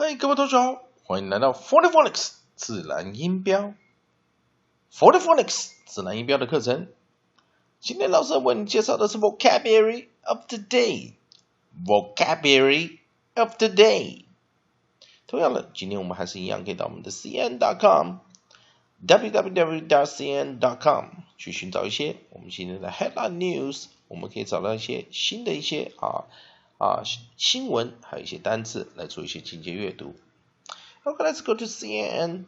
嗨，各位同学好，欢迎来到 Phonics 自然音标 Phonics 自然音标的课程。今天老师为你介绍的是 Vocabulary of the Day。Vocabulary of the Day。同样的，今天我们还是一样可以到我们的 cn.com。www.cn.com 去寻找一些我们今天的 headline news， 我们可以找到一些新的新闻，还有一些单字来做一些进阶阅读。Okay, let's go to CNN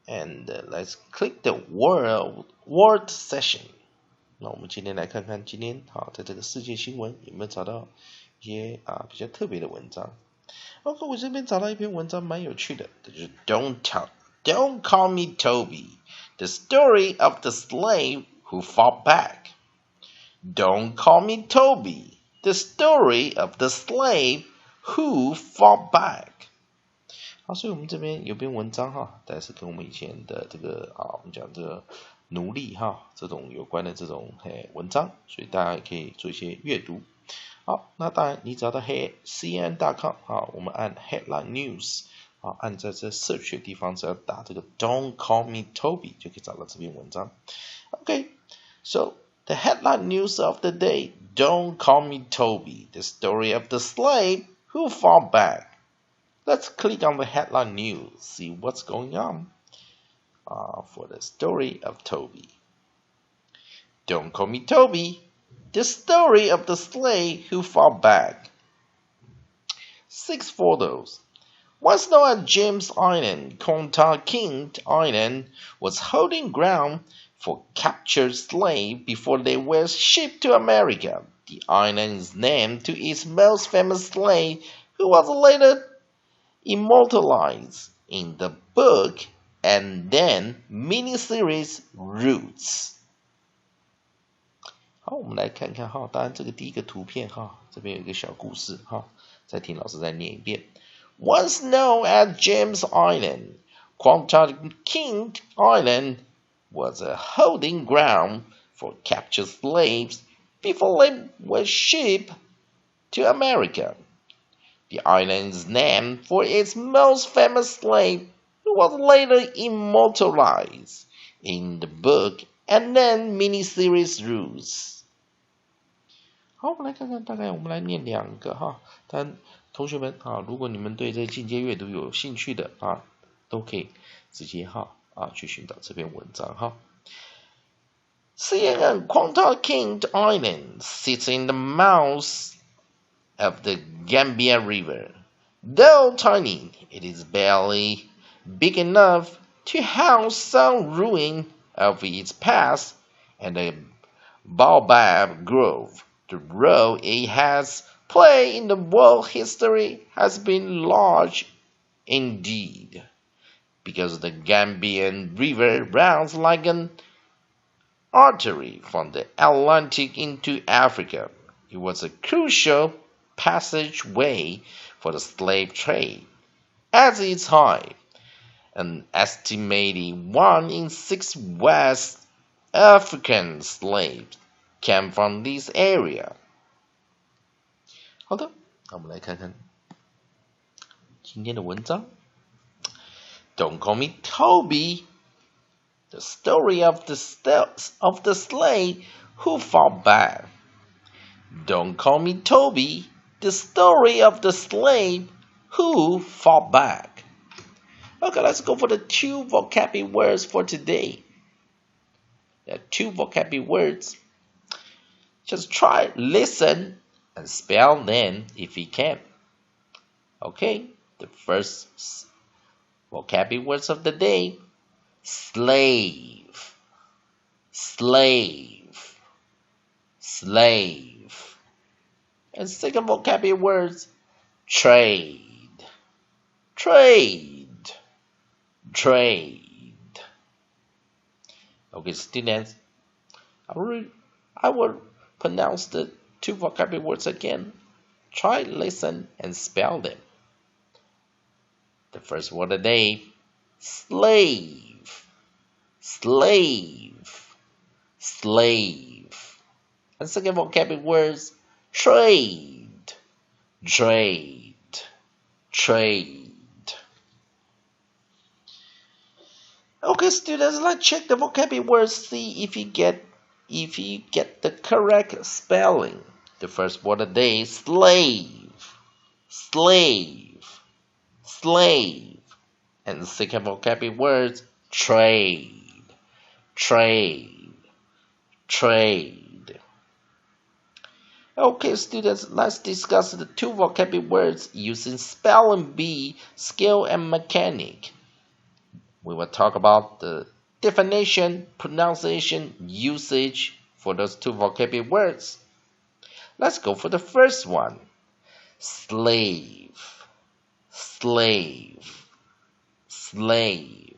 and let's click the word session. 那我们今天来看看今天在这个世界新闻有没有找到一些比较特别的文章。OK， 我这边找到一篇文章蛮有趣的，就是 Don't call me Toby, the story of the slave who fought back. Don't call me Toby, the story of the slave who fought back. 好，所以我们这边有篇文章大概是跟我们以前的这个我们讲这个奴隶这种有关的这种文章，所以大家也可以做一些阅读。好，那当然你只要到cn.com 我们按 headline news 按在这 search 的地方，只要打这个 Don't call me Toby 就可以找到这篇文章。Okay, so the headline news of the day: Don't call me Toby, the story of the slave who fought back. Let's click on the headline news, see what's going on for the story of Toby. Don't call me Toby, the story of the slave who fought back. 6 photos. Once known as James Island, Konta King Island was holding ground for captured slaves before they were shipped to America. The island is named to its most famous slave, who was later immortalized in the book and then miniseries Roots. 好，我们来看看当然这个第一个图片这边有一个小故事再听老师再念一遍。Once known as James Island, Konta King Island was a holding ground for captured slaves before they were shipped to America. The island is named for its most famous slave, who was later immortalized in the book and then miniseries Roots. 好，我们来看看，大概我们来念2个但同学们如果你们对这进阶阅读有兴趣的都可以直接去寻找这篇文章CNN Konta King Island sits in the mouth of the Gambia River. Though tiny, it is barely big enough to house some ruin of its past and a baobab grove. The role it has played in the world history has been large indeed, because the Gambian River runs like an artery from the Atlantic into Africa. It was a crucial passageway for the slave trade. At its height, an estimated 1 in 6 West African slaves came from this area. 好的，那我们来看看今天的文章。Don't call me Toby, the story of the slave who fought back. Don't call me Toby, the story of the slave who fought back. Okay, let's go for the 2 vocabulary words for today. There are 2 vocabulary words. Just try, listen, and spell them if you can. Okay, the first vocabulary words of the day: slave, slave, slave. And second vocabulary words: trade, trade, trade. Okay, students, I will pronounce the 2 vocabulary words again. Try, listen, and spell them. The first word of the day: slave, slave, slave. And second vocabulary words: trade, trade, trade. Okay, students, let's check the vocabulary words, see if you get the correct spelling. The first word of the day, slave, slave, slave. And the second vocabulary word, trade, trade, trade. Okay, students, let's discuss the two vocabulary words using spelling bee, scale, and mechanic. We will talk about the definition, pronunciation, usage for those two vocabulary words. Let's go for the first one. Slave, slave, slave.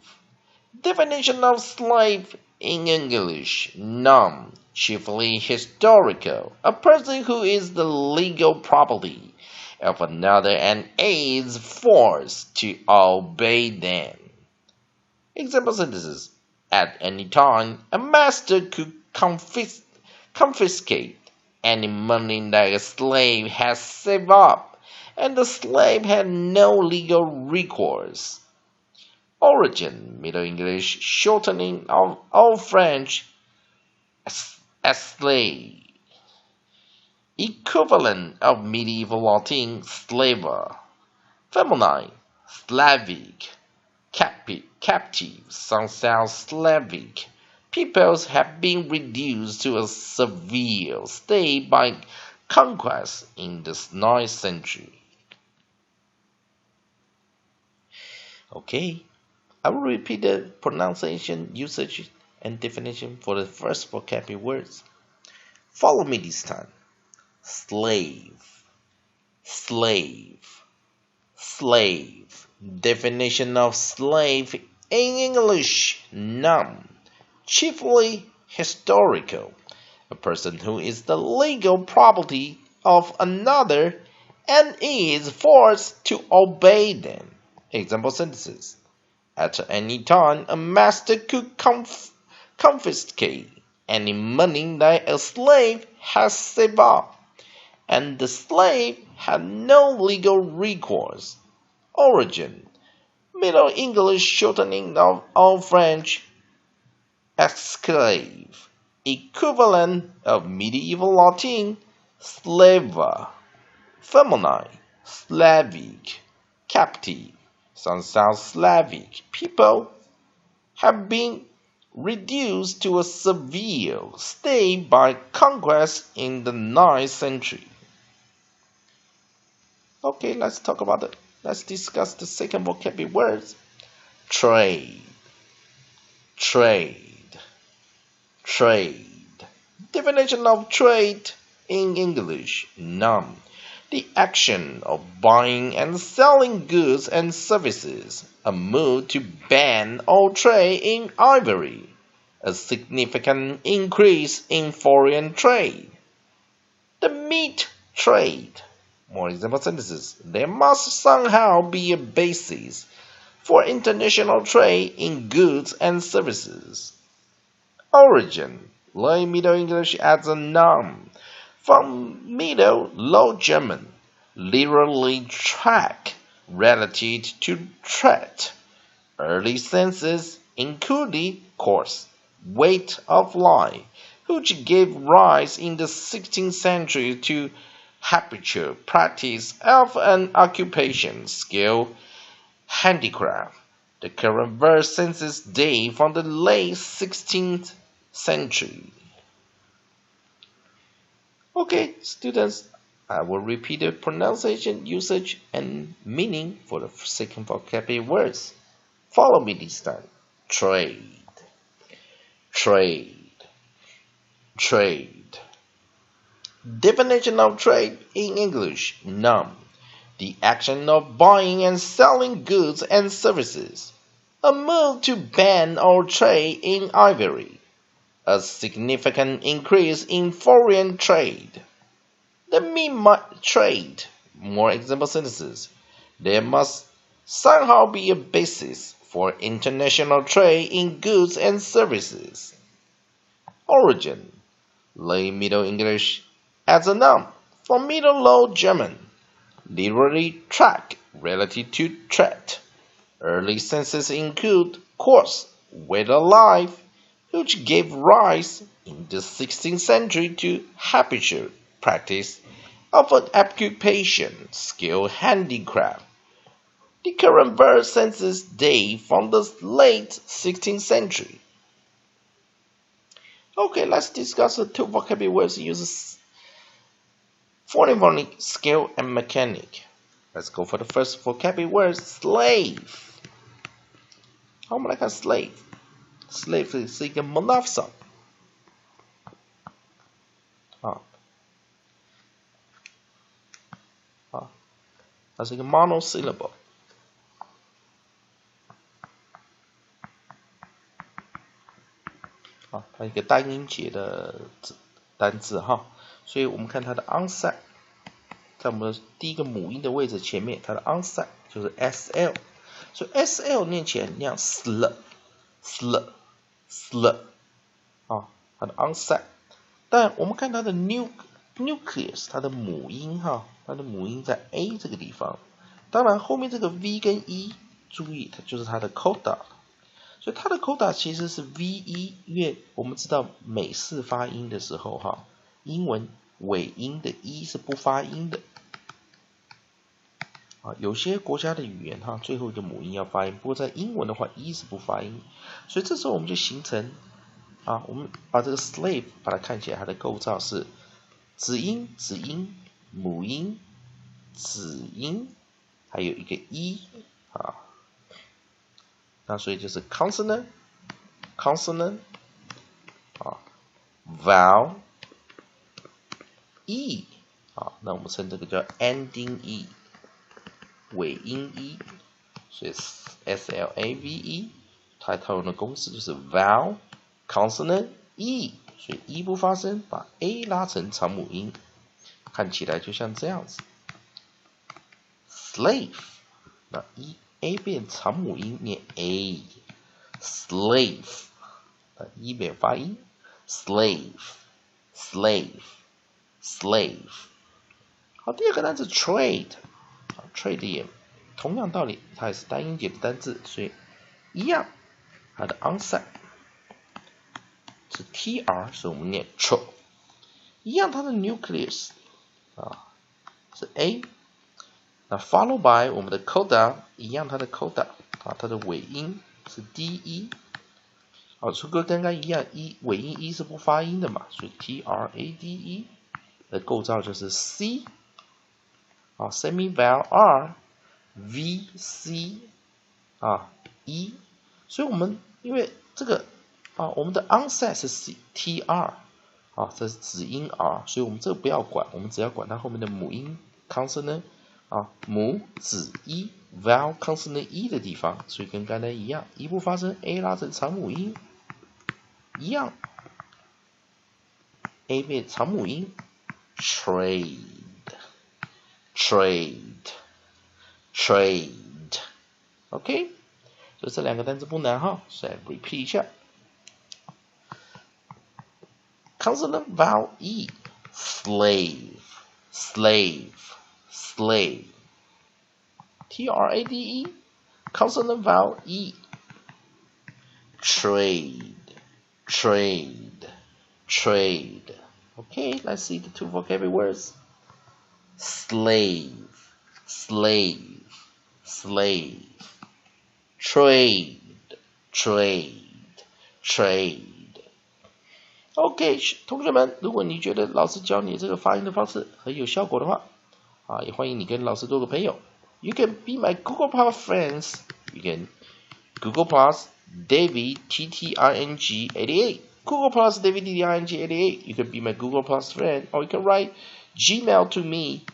Definition of slave in English, noun, chiefly historical. A person who is the legal property of another and is forced to obey them. Example sentences. At any time, a master could confiscate any money that a slave has saved up, and the slave had no legal recourse. Origin, Middle English, shortening of Old French, slave. Equivalent of medieval Latin, slaver. Feminine, Slavic. Captive, some sound Slavic. Peoples have been reduced to a severe state by conquest in the 9th century. Okay, I will repeat the pronunciation, usage, and definition for the first vocabulary words. Follow me this time. Slave, slave, slave. Definition of slave in English, noun, chiefly historical. A person who is the legal property of another and is forced to obey them. Example sentences. At any time, a master could confiscate any money that a slave has saved up, and the slave had no legal recourse. Origin, Middle English shortening of Old French, esclave. Equivalent of medieval Latin, slaver. Feminine, Slavic. Captive, some sound Slavic. People have been reduced to a severe state by conquest in the 9th century. Okay, let's talk about it. Let's discuss the second vocabulary words. Trade, trade, trade. Definition of trade in English, noun. The action of buying and selling goods and services. A move to ban or trade in ivory. A significant increase in foreign trade. The meat trade. More example sentences. There must somehow be a basis for international trade in goods and services. Origin, Late Middle English as a noun, from Middle Low German, literally track, relative to tread. Early senses included course, weight of life, which gave rise in the 16th century to habitual practice of an occupation, skill, handicraft. The current verb senses date from the late 16th century. Okay, students, I will repeat the pronunciation, usage, and meaning for the second vocabulary words. Follow me this time. Trade, trade, trade. Definition of trade in English, noun. The action of buying and selling goods and services. A move to ban or trade in ivory. A significant increase in foreign trade. The meat trade. More example sentences. There must somehow be a basis for international trade in goods and services. Origin, Late Middle English as a noun, from Middle Low German, literally track, relative to threat. Early senses include course, way of life, which gave rise in the 16th century to habitual practice of an occupation, skill, handicraft. The current verb senses date from the late 16th century. Okay, let's discuss the two vocabulary words used phonic, skill, and mechanic. Let's go for the first vocabulary word, slave. 好，我们来看 slave。slave 是一个 monophthong 它是一个 monosyllable 它一个单音节的单字哈，所以我们看它的 onset， 在我们的第一个母音的位置前面，它的 onset 就是 sl， 所以 sl 念起来念 sl， 它的 onset。但我们看它的 nucleus， 它的母音哈，它的母音在 a 这个地方。当然后面这个 v 跟 e， 注意它就是它的 coda。所以它的 coda 其实是 ve， 因为我们知道美式发音的时候哈，英文尾音的 e 是不发音的。有些国家的语言哈，最后一个母音要发音，不过在英文的话 e 是不发音，所以这时候我们就形成我们把这个 slave 把它看起来它的构造是子音、母音、子音，还有一个 e 那所以就是 consonant vowel e 那我们称这个叫 ending e 尾音 e， 所以 slave 它套用的公式就是 vowel consonant e， 所以 e 不发声，把 a 拉成长母音，看起来就像这样子 slave， 那 a 变长母音念 a slave， 那 e 变发音 slave。好，第二个单词 trade 也同样道理，它也是单音节的单字，所以一样，它的 onset 是 tr， 所以我们念 tro， 一样它的 nucleus 是 a， 那 follow by 我们的 coda， 一样它的 coda 它的尾音是 de， 除跟刚刚一样尾音 e 是不发音的嘛，所以 trade 的构造就是 c semi-vowel r v c e， 所以我们因为这个我们的 onset 是 tr 这是子音 r， 所以我们这个不要管，我们只要管它后面的母音 consonant 母子 e vowel consonant e 的地方，所以跟刚才一样，一不发声 a 拉成长母音，一样 a 变长母音 trade OK， 所以这两个单词不难哈，所以 repeat 一下 consonant vowel e slave trade consonant vowel e trade Okay, let's see the two vocabulary words. Slave. Trade. OK， 同学们，如果你觉得老师教你这个发音的方式很有效果的话，也欢迎你跟老师做个朋友。You can be my Google Plus friends. You can Google Plus David TTING88. Google Plus David TTING88. You can be my Google Plus friend, or you can write Gmail to me,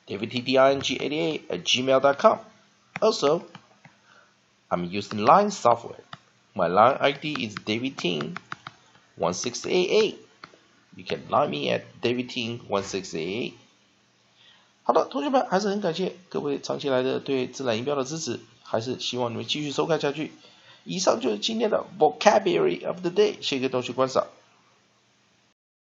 davidttting88@gmail.com. Also, I'm using Line software. My Line ID is davidting1688. You can line me at davidting1688. 好的，同学们，还是很感谢各位长期来的对自然音标的支持，还是希望你们继续收看下去。以上就是今天的 Vocabulary of the Day， 谢谢各位同学观赏。